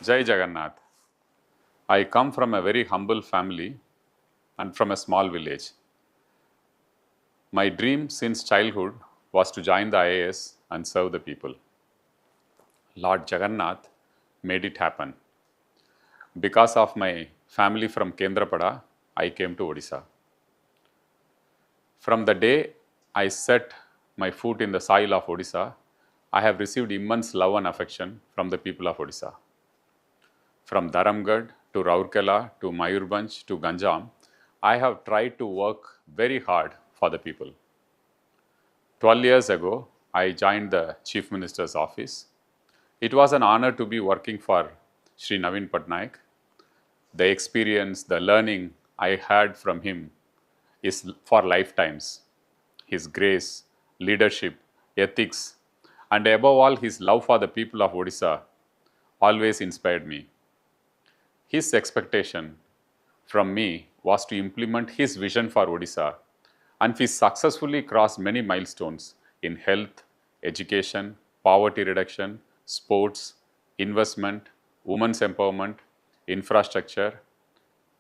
Jai Jagannath. I come from a very humble family and from a small village. My dream since childhood was to join the IAS and serve the people. Lord Jagannath made it happen. Because of my family from Kendrapada, I came to Odisha. From the day I set my foot in the soil of Odisha, I have received immense love and affection from the people of Odisha. From Dharamgarh to Rourkela to Mayurbhanj to Ganjam, I have tried to work very hard for the people. 12 years ago, I joined the Chief Minister's office. It was an honor to be working for Sri Naveen Patnaik. The experience, the learning I had from him is for lifetimes. His grace, leadership, ethics, and above all, his love for the people of Odisha always inspired me. His expectation from me was to implement his vision for Odisha, and we successfully crossed many milestones in health, education, poverty reduction, sports, investment, women's empowerment, infrastructure,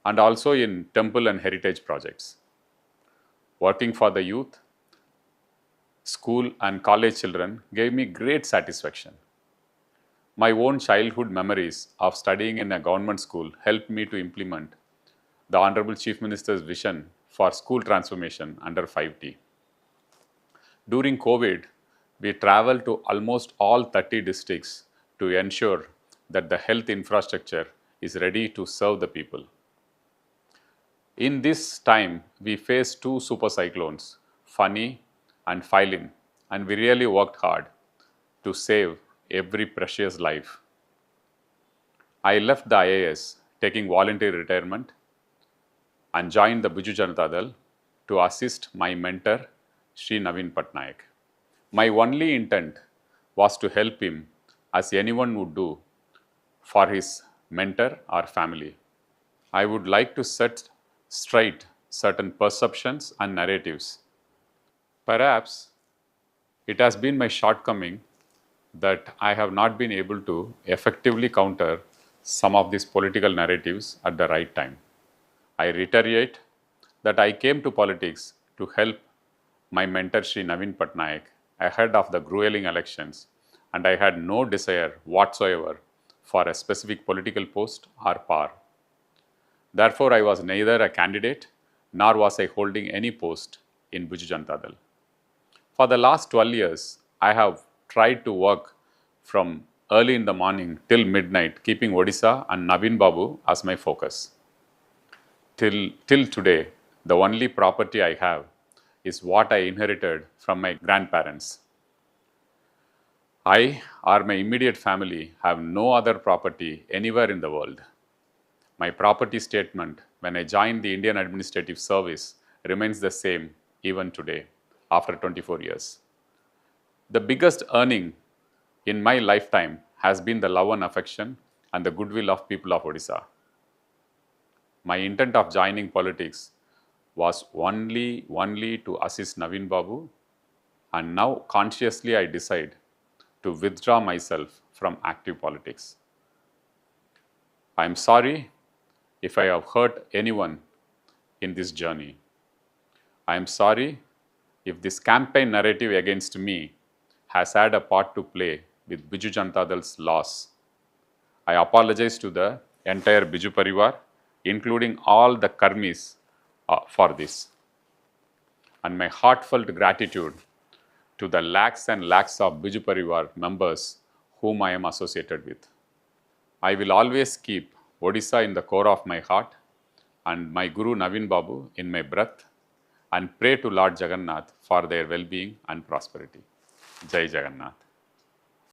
and also in temple and heritage projects. Working for the youth, school and college children gave me great satisfaction. My own childhood memories of studying in a government school helped me to implement the Honorable Chief Minister's vision for school transformation under 5T. During COVID, we traveled to almost all 30 districts to ensure that the health infrastructure is ready to serve the people. In this time, we faced two super cyclones, Fani and Philin, and we really worked hard to save every precious life. I left the IAS taking voluntary retirement and joined the Biju Janata Dal to assist my mentor, Sri Naveen Patnaik. My only intent was to help him as anyone would do for his mentor or family. I would like to set straight certain perceptions and narratives. Perhaps it has been my shortcoming that I have not been able to effectively counter some of these political narratives at the right time. I reiterate that I came to politics to help my mentor Sri Naveen Patnaik ahead of the grueling elections, and I had no desire whatsoever for a specific political post or power. Therefore, I was neither a candidate nor was I holding any post in Biju Janata Dal. For the last 12 years, I have tried to work from early in the morning till midnight, keeping Odisha and Naveen Babu as my focus. Till today, the only property I have is what I inherited from my grandparents. I or my immediate family have no other property anywhere in the world. My property statement when I joined the Indian Administrative Service remains the same even today, after 24 years. The biggest earning in my lifetime has been the love and affection and the goodwill of people of Odisha. My intent of joining politics was only to assist Naveen Babu, and now consciously I decide to withdraw myself from active politics. I am sorry if I have hurt anyone in this journey. I am sorry if this campaign narrative against me has had a part to play with Biju Janata Dal's loss. I apologize to the entire Biju Parivar, including all the Karmis, for this. And my heartfelt gratitude to the lakhs and lakhs of Biju Parivar members whom I am associated with. I will always keep Odisha in the core of my heart and my Guru Naveen Babu in my breath, and pray to Lord Jagannath for their well-being and prosperity. Jai Jagannath.